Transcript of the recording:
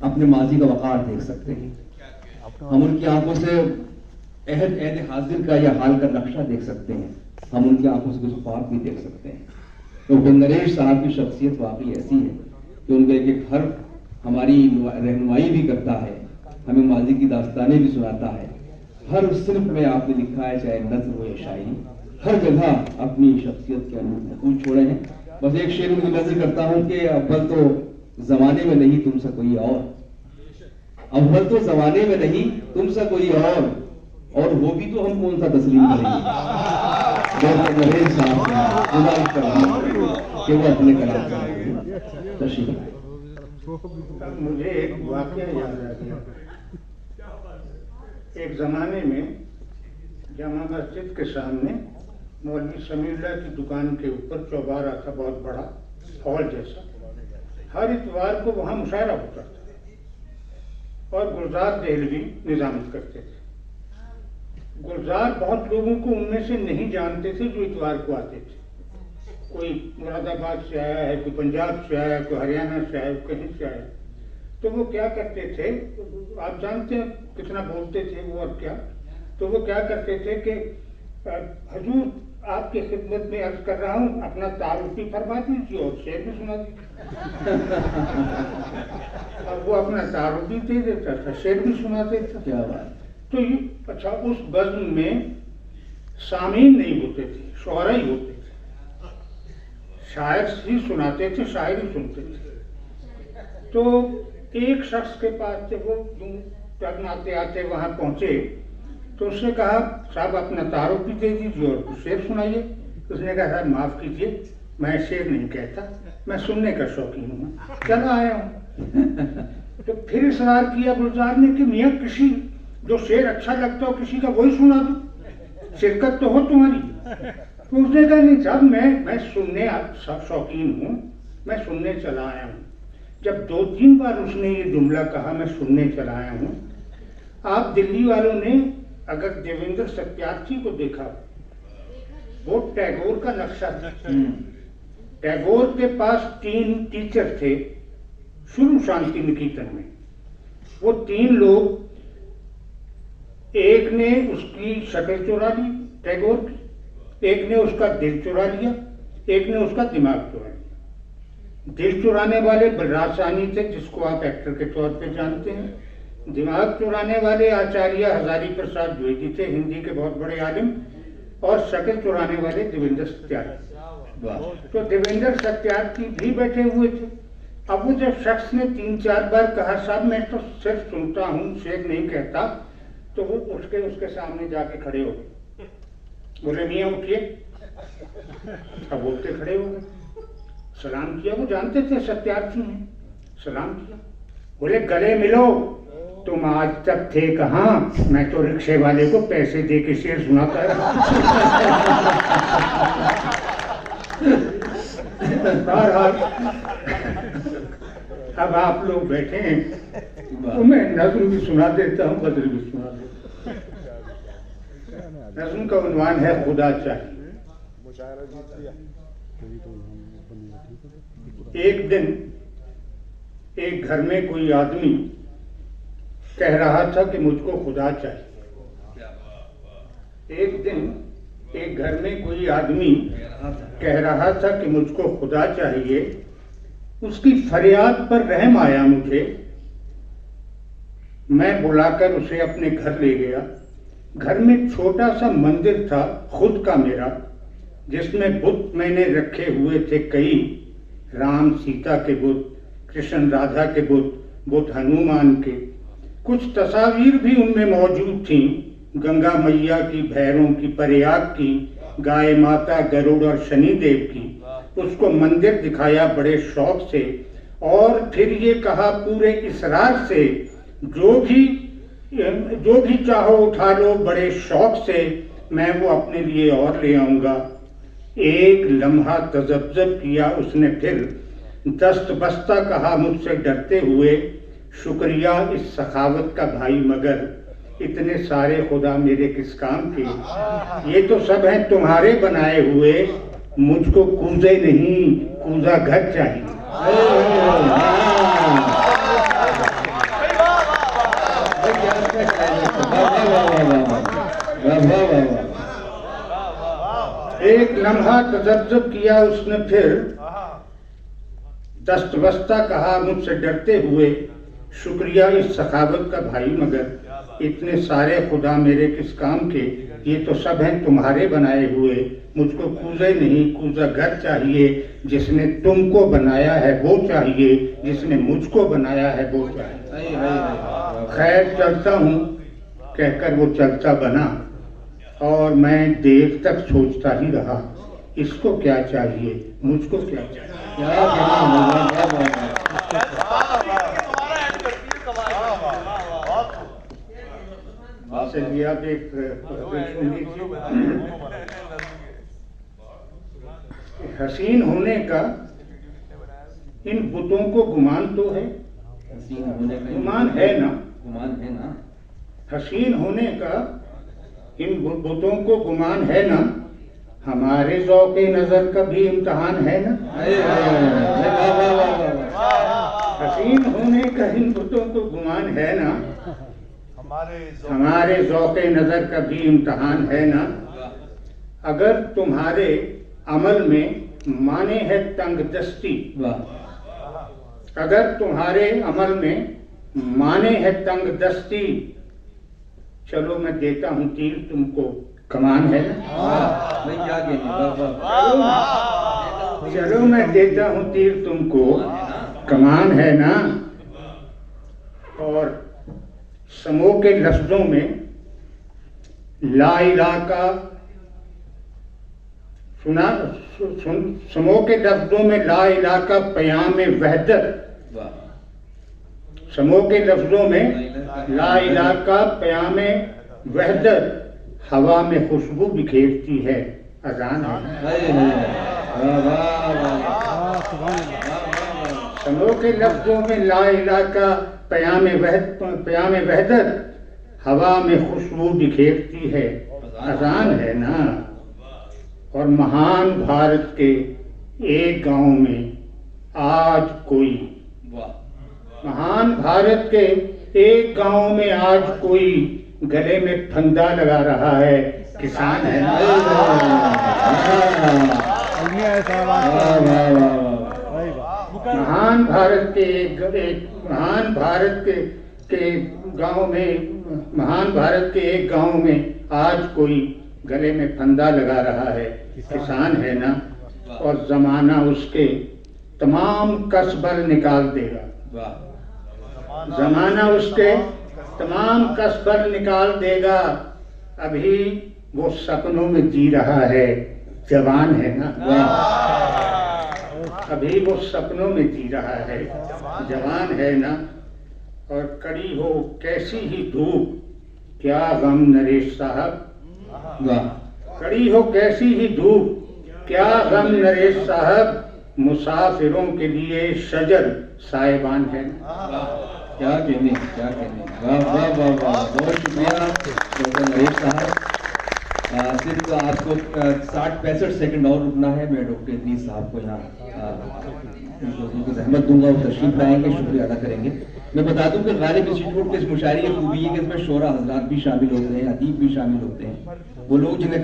अपने माजी का वक़ार देख सकते हैं, हम उनकी आंखों से अहद हाजिर का या हाल का नक्शा देख सकते हैं, हम उनकी आंखों से कुछ ख्वाब भी देख सकते हैं। तो नरेश साहब की शख्सियत वाकई ऐसी है कि उनका एक एक हर्फ हमारी रहनुमाई भी करता है, हमें माजी की दास्तानें भी सुनाता है। हर सिर्फ में आपने लिखा है, चाहे नज़्म हो या शायरी, हर जगह अपनी शख्सियत के अनुकूल छोड़े हैं। बस एक शेर में नजर करता हूं कि अव्वल तो जमाने में नहीं तुमसे कोई और, अव्वल तो जमाने में नहीं तुमसे कोई और वो भी तो हम कौन सा तस्लीम करेंगे। कि वो अपने कलाम मुझे एक वाकया याद आ गया। एक जमाने में जामा मस्जिद के सामने मौलवी समीउल्लाह की दुकान के ऊपर चौबारा था, बहुत बड़ा हॉल जैसा। हर इतवार को वहाँ मुशायरा होता था और गुलजार देहलवी निजामत करते थे। गुलजार बहुत लोगों को उनमें से नहीं जानते थे जो इतवार को आते थे। कोई मुरादाबाद से आया है, कोई पंजाब से आया, कोई हरियाणा से आया, कहीं से आया। तो वो क्या करते थे, आप जानते हैं कितना बोलते थे वो और क्या। तो वो क्या करते थे कि हजूर आपकी खिदमत में अर्ज कर रहा हूँ, अपना तारुफी फरमा दीजिए और शेर भी सुना दीजिए। अब वो अपना तारुफी दे देता था, शेर भी सुना देता। क्या बात। तो ये अच्छा, उस बज़्म में सामीन नहीं होते थे, शुअरा ही होते थे। शायर ही सुनाते थे, शायरी सुनते थे। तो एक शख्स के पास से वो जब आते आते वहां पहुंचे तो उसने कहा, साहब अपना तारुफ भी दे दीजिए और कुछ शेर सुनाइए। उसने कहा, साहब माफ कीजिए, मैं शेर नहीं कहता, मैं सुनने का शौकीन हूँ, चला आया हूँ। तो फिर इसरार किया गुलजार ने कि मियाँ किसी जो शेर अच्छा लगता हो किसी का वही सुना दो, शिरकत तो हो तुम्हारी। तो उसने कहा, नहीं साहब मैं सुनने शौकीन हूँ, मैं सुनने चला आया हूँ। जब 2-3 बार उसने ये जुमला कहा, मैं सुनने चला आया हूँ। आप दिल्ली वालों ने अगर देवेंद्र सत्यार्थी को देखा, वो टैगोर का नक्शा था। टैगोर के पास 3 टीचर थे शुरू शांति निकेतन में। वो 3 लोग, एक ने उसकी शक्ल चुरा ली टैगोर की, एक ने उसका दिल चुरा लिया, एक ने उसका दिमाग चुरा लिया। दिल चुराने वाले बलराज साहनी थे, जिसको आप एक्टर के तौर पे जानते हैं। दिमाग चुराने वाले आचार्य हजारी प्रसाद द्विवेदी थे, हिंदी के बहुत बड़े आलिम। और शक्ल चुराने वाले देवेंद्र सत्यार्थी। तो देवेंद्र सत्यार्थी भी बैठे हुए थे। अब वो जब शख्स ने 3-4 बार कहा, साहब मैं तो सिर्फ सुनता हूँ, शेर नहीं कहता, तो वो उसके सामने जाके खड़े हो गए। बोले, मियाँ उठिए। अब बोलते खड़े हो गए, सलाम किया। वो जानते थे सत्यार्थी हैं, सलाम किया। बोले, गले मिलो, तुम आज तक थे कहाँ? मैं तो रिक्शे वाले को पैसे दे के शेर सुनाता है। बहरहाल अब आप लोग बैठे हैं, तो मैं नज़्म भी सुना देता हूँ, गज़ल भी सुना देता हूँ। नज़्म का उन्वान है, खुदा चाहिए। एक दिन एक घर में कोई आदमी कह रहा था कि मुझको खुदा चाहिए। एक दिन एक घर में कोई आदमी कह रहा था कि मुझको खुदा चाहिए। उसकी फरियाद पर रहम आया मुझे। मैं बुलाकर उसे अपने घर ले गया। घर में छोटा सा मंदिर था, खुद का मेरा, जिसमें बुत मैंने रखे हुए थे कई। राम सीता के बुत, कृष्ण राधा के बुत हनुमान के। कुछ तस्वीर भी उनमें मौजूद थीं, गंगा मैया की, भैरों की, प्रयाग की, गाय माता, गरुड़ और शनिदेव की। उसको मंदिर दिखाया बड़े शौक से और फिर ये कहा पूरे इसरार से, जो भी चाहो उठा लो बड़े शौक से, मैं वो अपने लिए और ले आऊंगा। एक लम्हा तजब्जब किया उसने, फिर दस्त बस्ता कहा मुझसे डरते हुए, शुक्रिया इस सखावत का भाई, मगर इतने सारे खुदा मेरे किस काम के? ये तो सब हैं तुम्हारे बनाए हुए, मुझको कूजे नहीं कूजा घर चाहिए। बड़ा तजब्जुब किया उसने, फिर दस्तबस्ता कहा मुझसे डरते हुए, शुक्रिया इस सखावत का भाई, मगर इतने सारे खुदा मेरे किस काम के, ये तो सब हैं तुम्हारे बनाए हुए। मुझको कूजे नहीं कूजा घर चाहिए, जिसने तुमको बनाया है वो चाहिए, जिसने मुझको बनाया है वो चाहिए। खैर चलता हूँ कहकर वो चलता बना, और मैं देर तक सोचता ही रहा, इसको क्या चाहिए मुझको क्या चाहिए। चलिए आप एक हसीन होने का इन बुतों को गुमान तो है, हसीन होने का गुमान है ना, गुमान है ना, हसीन होने का इन बुतों को गुमान है ना, हमारे ज़ौक़े नजर का भी इम्तिहान है ना। हसीन होने का इन बुतों को गुमान है ना, हमारे ज़ौक़े नजर का भी इम्तिहान है ना। अगर तुम्हारे अमल में माने है तंग दस्ती, अगर तुम्हारे अमल में माने है तंग दस्ती, चलो मैं देता हूँ तीर तुमको, कमान है ना। क्या चलो मैं देता हूँ तीर तुमको, कमान है ना। और समो के लफ्जों में ला इलाहा का सुना, समो के लफ्जों में ला इलाहा का पयाम वहदत, समो के लफ्जों में ला इलाहा का पयाम वहदत हवा में खुशबू बिखेरती है, अजान है। समो के लफ्जों में ला इलाहा का पयाम वहदत हवा में खुशबू बिखेरती है, अजान है ना। और महान भारत के एक गांव में आज कोई, महान भारत के एक गांव में आज कोई गले में फंदा लगा रहा है, किसान है ना। महान भारत के महान भारत के गांव में, महान भारत के एक गांव में आज कोई गले में फंदा लगा रहा है, किसान है ना। और जमाना उसके तमाम कसबर निकाल देगा, जमाना उसके तमाम कसबर निकाल देगा। अभी वो सपनों में जी रहा है, जवान है ना। अभी वो सपनों में जी रहा है, जवान है ना। और कड़ी हो कैसी ही धूप, क्या गम नरेश साहब, कड़ी हो कैसी ही धूप, क्या गम नरेश साहब, मुसाफिरों के लिए शजर साहिबान है। क्या कहने, क्या कहने। वाह वाह वाह वाह, बहुत शुक्रिया डॉक्टर नरेश साहब। सिर्फ आपको 60-65 सेकंड और रुकना है। मैं डॉक्टर इदरीस साहब को यहाँ उनको जहमत दूंगा, वो तशरीफ लाएंगे, शुक्रिया अदा करेंगे। मैं बता दूं कि गालिब इंस्टीट्यूट के इस मुशायरे की खूबी है कि इसमें शोरा हजरात भी शामिल होते हैं, अदीब भी शामिल होते हैं, वो लोग जिन्हें